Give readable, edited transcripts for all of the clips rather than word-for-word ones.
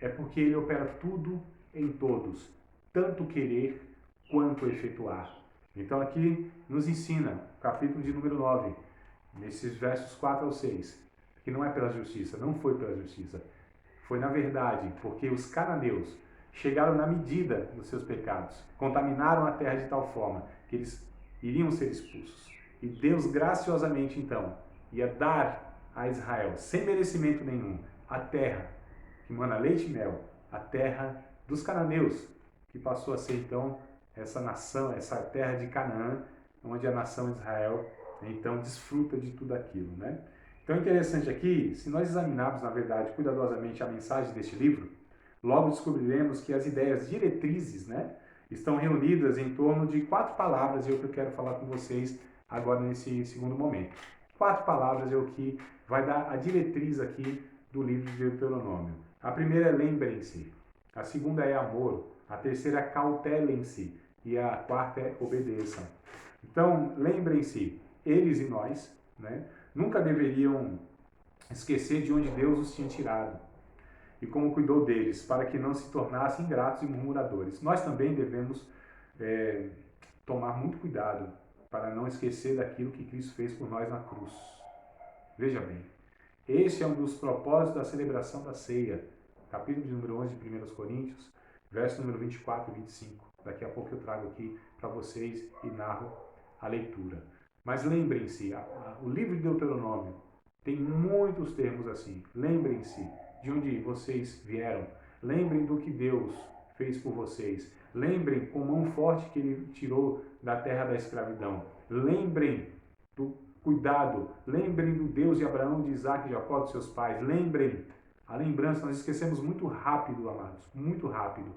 é porque ele opera tudo em todos, tanto querer quanto efetuar. Então aqui nos ensina, capítulo de número 9, nesses versos 4 ao 6, que não é pela justiça, não foi pela justiça, foi na verdade, porque os cananeus chegaram na medida dos seus pecados, contaminaram a terra de tal forma que eles iriam ser expulsos. E Deus graciosamente então ia dar a Israel, sem merecimento nenhum, a terra que mana leite e mel, a terra dos cananeus, que passou a ser então essa nação, essa terra de Canaã, onde a nação de Israel então desfruta de tudo aquilo, né? Então é interessante aqui, se nós examinarmos, na verdade, cuidadosamente a mensagem deste livro, logo descobriremos que as ideias diretrizes, né, estão reunidas em torno de 4 palavras, e é o que eu quero falar com vocês agora nesse segundo momento. 4 palavras é o que vai dar a diretriz aqui do livro de Deuteronômio. A primeira é lembrem-se, a segunda é amor, a terceira é cautelem-se e a quarta é obedeçam. Então, lembrem-se, eles e nós, né, nunca deveriam esquecer de onde Deus os tinha tirado e como cuidou deles, para que não se tornassem ingratos e murmuradores. Nós também devemos tomar muito cuidado para não esquecer daquilo que Cristo fez por nós na cruz. Veja bem, este é um dos propósitos da celebração da ceia, capítulo de número 11 de 1 Coríntios, verso número 24 e 25. Daqui a pouco eu trago aqui para vocês e narro a leitura. Mas lembrem-se, o livro de Deuteronômio tem muitos termos assim. Lembrem-se de onde vocês vieram. Lembrem do que Deus fez por vocês. Lembrem com mão forte que Ele tirou da terra da escravidão. Lembrem do cuidado. Lembrem do Deus de Abraão, de Isaac e de Jacó, dos seus pais. Lembrem. A lembrança, nós esquecemos muito rápido, amados. Muito rápido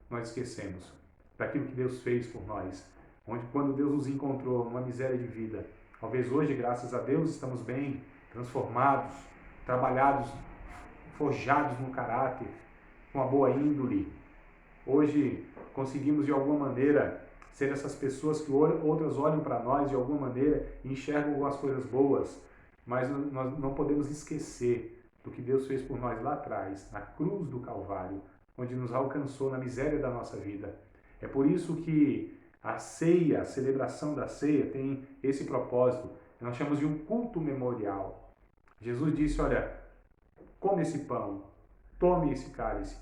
nós esquecemos daquilo que Deus fez por nós. Onde quando Deus nos encontrou numa miséria de vida. Talvez hoje, graças a Deus, estamos bem transformados, trabalhados, forjados no caráter, com uma boa índole. Hoje conseguimos de alguma maneira ser essas pessoas que outras olham para nós de alguma maneira e enxergam algumas coisas boas, mas nós não podemos esquecer do que Deus fez por nós lá atrás, na cruz do Calvário, onde nos alcançou na miséria da nossa vida. É por isso que a ceia, a celebração da ceia tem esse propósito. Nós chamamos de um culto memorial. Jesus disse, olha, come esse pão, tome esse cálice,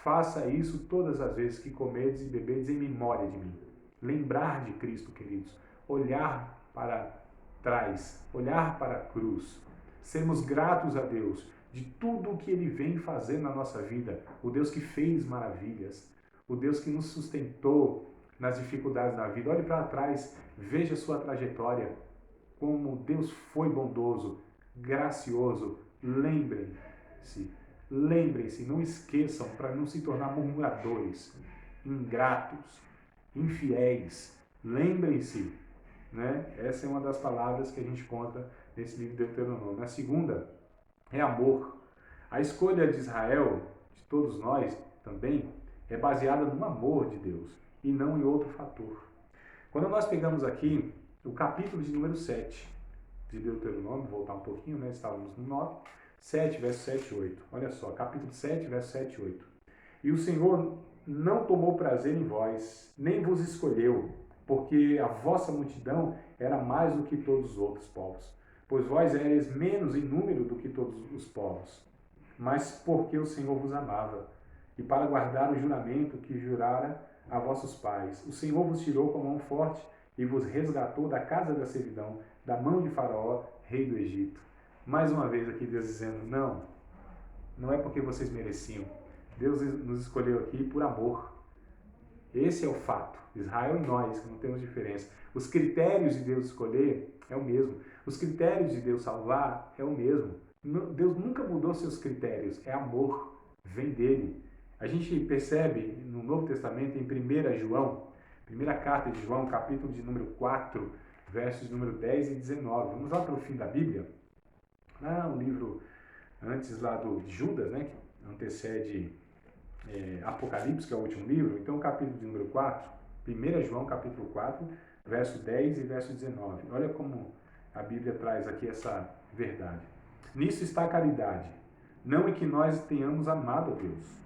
faça isso todas as vezes que comerdes e beberdes em memória de mim. Lembrar de Cristo, queridos. Olhar para trás, olhar para a cruz. Sermos gratos a Deus de tudo o que Ele vem fazer na nossa vida. O Deus que fez maravilhas. O Deus que nos sustentou nas dificuldades da vida. Olhe para trás, veja a sua trajetória. Como Deus foi bondoso, gracioso. Lembrem-se, não esqueçam para não se tornar murmuradores, ingratos, infiéis. Lembrem-se, né? Essa é uma das palavras que a gente encontra nesse livro de Deuteronômio. A segunda é amor. A escolha de Israel, de todos nós também, é baseada no amor de Deus e não em outro fator. Quando nós pegamos aqui o capítulo de número 7 de Deuteronômio, vou voltar um pouquinho, né? Estávamos no 9, 7, verso 7 e 8. Olha só, capítulo 7, verso 7 e 8. E o Senhor não tomou prazer em vós, nem vos escolheu, porque a vossa multidão era mais do que todos os outros povos. Pois vós éreis menos em número do que todos os povos, mas porque o Senhor vos amava, e para guardar o juramento que jurara a vossos pais. O Senhor vos tirou com a mão forte e vos resgatou da casa da servidão, da mão de Faraó, rei do Egito. Mais uma vez aqui Deus dizendo, não é porque vocês mereciam. Deus nos escolheu aqui por amor. Esse é o fato. Israel e nós, que não temos diferença. Os critérios de Deus escolher é o mesmo. Os critérios de Deus salvar é o mesmo. Deus nunca mudou seus critérios. É amor. Vem dele. A gente percebe no Novo Testamento, em 1 João, primeira carta de João, capítulo de número 4, versos número 10 e 19. Vamos lá para o fim da Bíblia. Um livro antes lá de Judas, né, que antecede Apocalipse, que é o último livro. Então, capítulo de número 4, 1 João, capítulo 4, verso 10 e verso 19. Olha como a Bíblia traz aqui essa verdade. Nisso está a caridade, não em que nós tenhamos amado a Deus,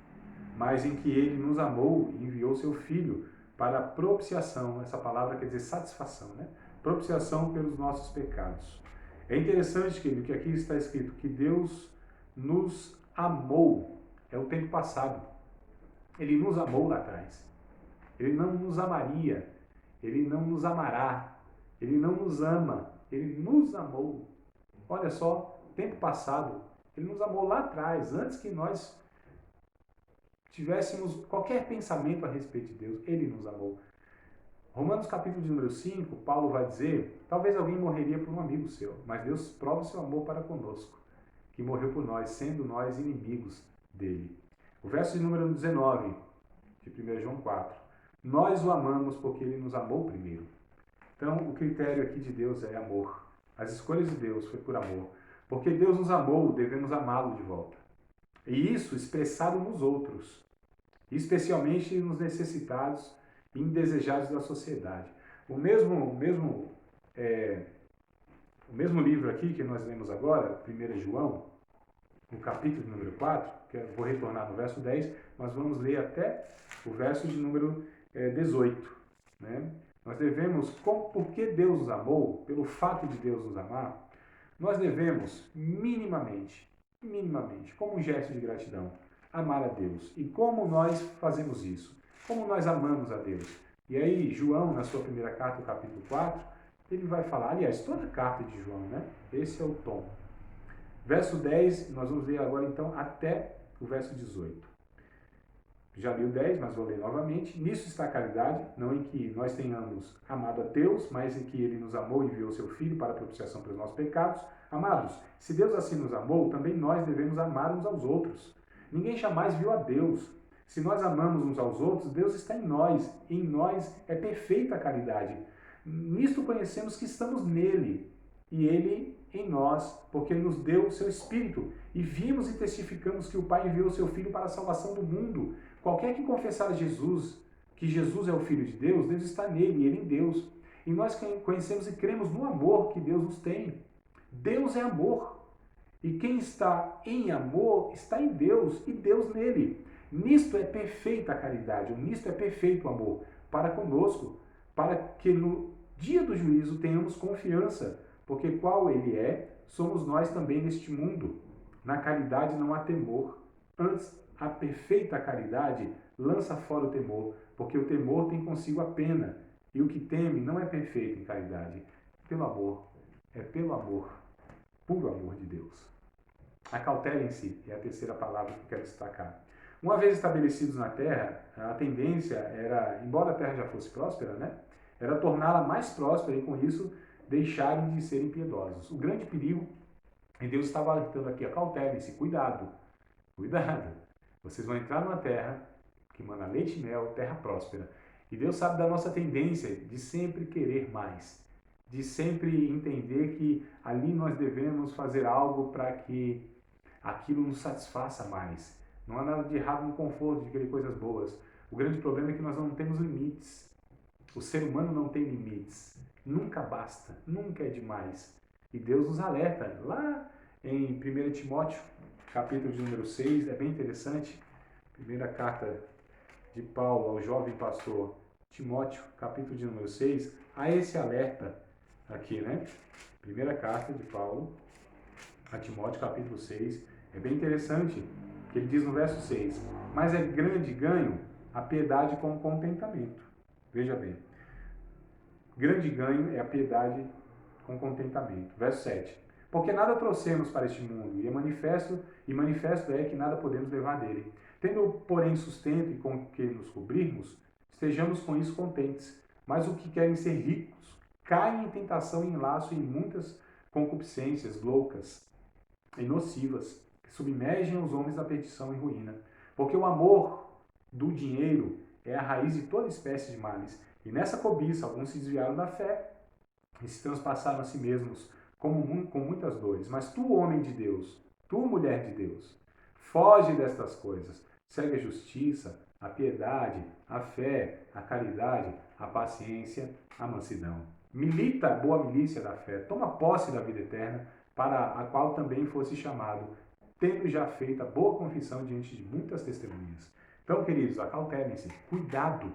mas em que ele nos amou e enviou seu Filho para a propiciação. Essa palavra quer dizer satisfação, né? Propiciação pelos nossos pecados. É interessante, querido, que aqui está escrito que Deus nos amou. É o tempo passado. Ele nos amou lá atrás. Ele não nos amaria. Ele não nos amará. Ele não nos ama. Ele nos amou. Olha só, tempo passado. Ele nos amou lá atrás, antes que nós tivéssemos qualquer pensamento a respeito de Deus. Ele nos amou. Romanos capítulo de número 5, Paulo vai dizer, talvez alguém morreria por um amigo seu, mas Deus prova o seu amor para conosco, que morreu por nós, sendo nós inimigos dele. O verso de número 19, de 1 João 4. Nós o amamos porque ele nos amou primeiro. Então, o critério aqui de Deus é amor. As escolhas de Deus foi por amor. Porque Deus nos amou, devemos amá-lo de volta. E isso expressado nos outros, especialmente nos necessitados e indesejados da sociedade. O mesmo livro aqui que nós lemos agora, 1 João, no capítulo número 4, que eu vou retornar no verso 10, mas vamos ler até o verso de número 18. Né? Nós devemos, porque Deus nos amou, pelo fato de Deus nos amar, nós devemos minimamente, como um gesto de gratidão, amar a Deus. E como nós fazemos isso? Como nós amamos a Deus? E aí, João, na sua primeira carta, no capítulo 4, ele vai falar, aliás, toda a carta de João, né? Esse é o tom. Verso 10, nós vamos ler agora então até o verso 18. Já li o 10, mas vou ler novamente. Nisso está a caridade, não em que nós tenhamos amado a Deus, mas em que Ele nos amou e enviou seu Filho para a propiciação pelos nossos pecados. Amados, se Deus assim nos amou, também nós devemos amar uns aos outros. Ninguém jamais viu a Deus. Se nós amamos uns aos outros, Deus está em nós. Em nós é perfeita a caridade. Nisto conhecemos que estamos nele e ele em nós, porque ele nos deu o seu Espírito. E vimos e testificamos que o Pai enviou o seu Filho para a salvação do mundo. Qualquer que confessar a Jesus, que Jesus é o Filho de Deus, Deus está nele e ele em Deus. E nós conhecemos e cremos no amor que Deus nos tem. Deus é amor. E quem está em amor está em Deus e Deus nele. Nisto é perfeita a caridade, ou nisto é perfeito o amor para conosco, para que no dia do juízo tenhamos confiança, porque qual ele é, somos nós também neste mundo. Na caridade não há temor. Antes, a perfeita caridade lança fora o temor, porque o temor tem consigo a pena, e o que teme não é perfeito em caridade. Pelo amor, é pelo amor, puro amor de Deus. Acautelem-se é a terceira palavra que eu quero destacar. Uma vez estabelecidos na terra, a tendência era, embora a terra já fosse próspera, né, era torná-la mais próspera e com isso deixarem de serem piedosos. O grande perigo, e Deus estava alertando aqui, acautelem-se, cuidado, cuidado. Vocês vão entrar numa terra que manda leite e mel, terra próspera. E Deus sabe da nossa tendência de sempre querer mais, de sempre entender que ali nós devemos fazer algo para que aquilo nos satisfaça mais. Não há nada de errado no conforto, de querer coisas boas. O grande problema é que nós não temos limites. O ser humano não tem limites. Nunca basta, nunca é demais. E Deus nos alerta. Lá em 1 Timóteo, capítulo de número 6, é bem interessante. Primeira carta de Paulo ao jovem pastor Timóteo, capítulo de número 6, há esse alerta aqui, né? Primeira carta de Paulo a Timóteo, capítulo 6, é bem interessante, que ele diz no verso 6, mas é grande ganho a piedade com contentamento. Veja bem, grande ganho é a piedade com contentamento. Verso 7, porque nada trouxemos para este mundo, e manifesto é que nada podemos levar dele. Tendo, porém, sustento e com que nos cobrirmos, estejamos com isso contentes. Mas os que querem ser ricos caem em tentação e em laço e em muitas concupiscências loucas e nocivas, que submergem os homens na perdição e ruína. Porque o amor do dinheiro é a raiz de toda espécie de males. E nessa cobiça, alguns se desviaram da fé e se transpassaram a si mesmos com muitas dores. Mas tu, homem de Deus, tu, mulher de Deus, foge destas coisas. Segue a justiça, a piedade, a fé, a caridade, a paciência, a mansidão. Milita a boa milícia da fé. Toma posse da vida eterna, para a qual também fosse chamado, tendo já feito a boa confissão diante de muitas testemunhas. Então, queridos, acautelem-se, cuidado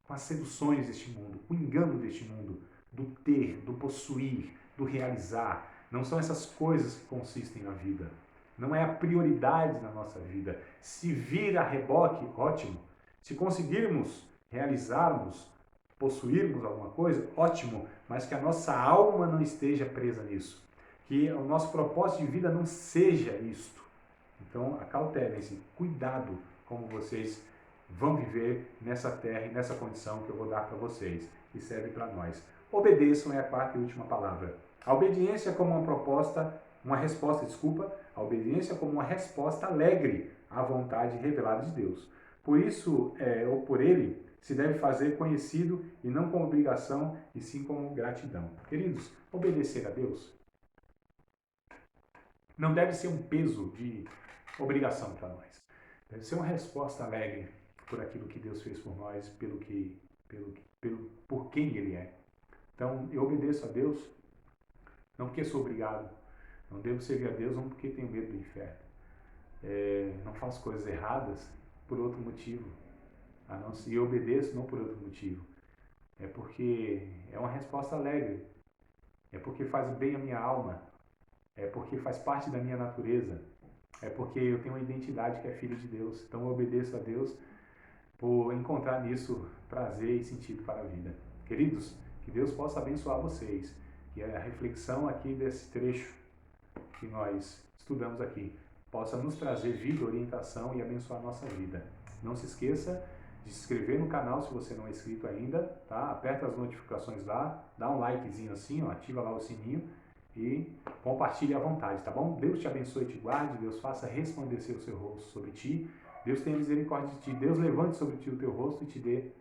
com as seduções deste mundo, com o engano deste mundo, do ter, do possuir, do realizar. Não são essas coisas que consistem na vida. Não é a prioridade na nossa vida. Se vir a reboque, ótimo. Se conseguirmos realizarmos, possuirmos alguma coisa, ótimo, mas que a nossa alma não esteja presa nisso. Que o nosso propósito de vida não seja isto. Então, acautelem-se, cuidado como vocês vão viver nessa terra e nessa condição que eu vou dar para vocês, que serve para nós. Obedeçam é a quarta e última palavra. A obediência como a obediência como uma resposta alegre à vontade revelada de Deus. Por isso, ou por ele, se deve fazer conhecido e não como obrigação, e sim como gratidão. Queridos, obedecer a Deus não deve ser um peso de obrigação para nós. Deve ser uma resposta alegre por aquilo que Deus fez por nós, por quem Ele é. Então, eu obedeço a Deus não porque sou obrigado. Não devo servir a Deus não porque tenho medo do inferno. Não faço coisas erradas por outro motivo. E eu obedeço não por outro motivo. É porque é uma resposta alegre. É porque faz bem a minha alma. É porque faz parte da minha natureza. É porque eu tenho uma identidade que é filho de Deus. Então eu obedeço a Deus por encontrar nisso prazer e sentido para a vida. Queridos, que Deus possa abençoar vocês. Que a reflexão aqui desse trecho que nós estudamos aqui possa nos trazer vida, orientação e abençoar a nossa vida. Não se esqueça de se inscrever no canal se você não é inscrito ainda, tá? Aperta as notificações lá, dá um likezinho assim, ó, ativa lá o sininho e compartilhe à vontade, tá bom? Deus te abençoe e te guarde, Deus faça resplandecer o seu rosto sobre ti, Deus tenha misericórdia de ti, Deus levante sobre ti o teu rosto e te dê